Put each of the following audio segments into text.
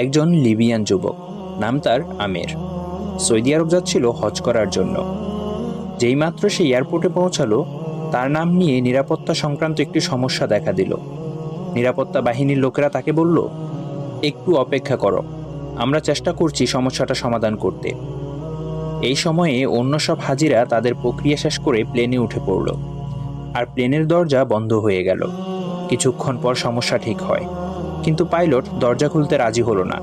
একজন লিবিয়ান যুবক, নাম তার আমের, সৌদি আরব যাচ্ছিল হজ করার জন্য। যেইমাত্র সে এয়ারপোর্টে পৌঁছালো, তার নাম নিয়ে নিরাপত্তা সংক্রান্ত একটি সমস্যা দেখা দিল। নিরাপত্তা বাহিনীর লোকেরা তাকে বলল, একটু অপেক্ষা করো, আমরা চেষ্টা করছি সমস্যাটা সমাধান করতে। এই সময়ে অন্য সব হাজিরা তাদের প্রক্রিয়া শেষ করে প্লেনে উঠে পড়ল, আর প্লেনের দরজা বন্ধ হয়ে গেল। কিছুক্ষণ পর সমস্যা ঠিক হয়, কিন্তু পাইলট দরজা খুলতে রাজি হলো না।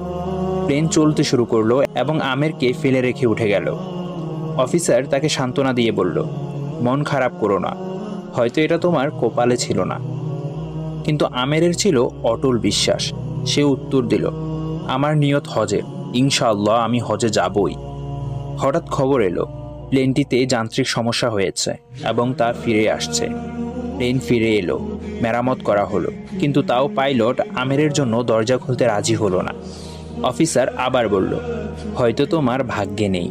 প্লেন চলতে শুরু করলো এবং আমেরকে ফেলে রেখে উঠে গেল। অফিসার তাকে সান্ত্বনা দিয়ে বলল, মন খারাপ করো না, হয়তো এটা তোমার কপালে ছিল না। কিন্তু আমেরের ছিল অটল বিশ্বাস। সে উত্তর দিল, আমার নিয়ত হজে, ইনশাআল্লাহ আমি হজে যাবই। হঠাৎ খবর এলো, প্লেনটিতে যান্ত্রিক সমস্যা হয়েছে এবং তা ফিরে আসছে। প্লেন ফিরে এলো, মেরামত করা হলো, কিন্তু তাও পাইলট আমেরের জন্য দরজা খুলতে রাজি হলো না। অফিসার আবার বলল, হয়তো তোমার ভাগ্যে নেই।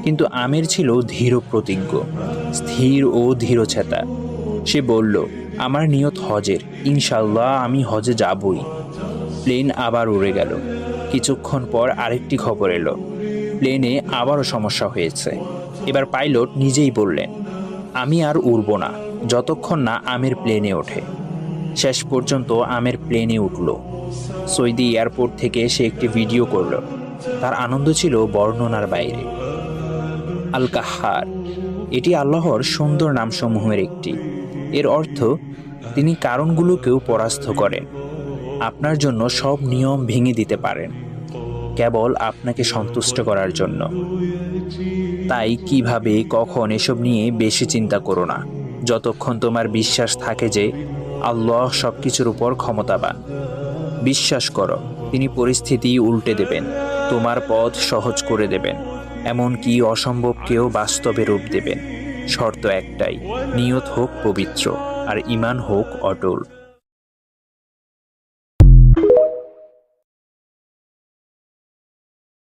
কিন্তু আমের ছিল ধীর প্রতিজ্ঞ, স্থির ও ধীরচেতা। সে বলল, আমার নিয়ত হজের, ইনশাআল্লাহ আমি হজে যাবই। প্লেন আবার উড়ে গেল। কিছুক্ষণ পর আরেকটি খবর এলো, প্লেনে আবারও সমস্যা হয়েছে। এবার পাইলট নিজেই বললেন, আমি আর উড়ব না যতক্ষণ না আমের প্লেনে ওঠে। শেষ পর্যন্ত আমের প্লেনে উঠল। সৌদি এয়ারপোর্ট থেকে সে একটি ভিডিও করল। তার আনন্দ ছিল বর্ণনার বাইরে। আল কাহ্হার, এটি আল্লাহর সুন্দর নামসমূহের একটি। এর অর্থ, তিনি কারণগুলোকেও পরাস্ত করেন, আপনার জন্য সব নিয়ম ভেঙে দিতে পারেন, কেবল আপনাকে সন্তুষ্ট করার জন্য। তাই কিভাবে কখন এসব নিয়ে বেশি চিন্তা করো না, যতক্ষণ তোমার বিশ্বাস থাকে যে আল্লাহ সব কিছুর উপর ক্ষমতাবান। বিশ্বাস করো, তিনি পরিস্থিতি উল্টে দেবেন, তোমার পথ সহজ করে দেবেন, এমনকি অসম্ভবকেও বাস্তবে রূপ দেবেন। শর্ত একটাই, নিয়ত হোক পবিত্র আর ঈমান হোক অটল।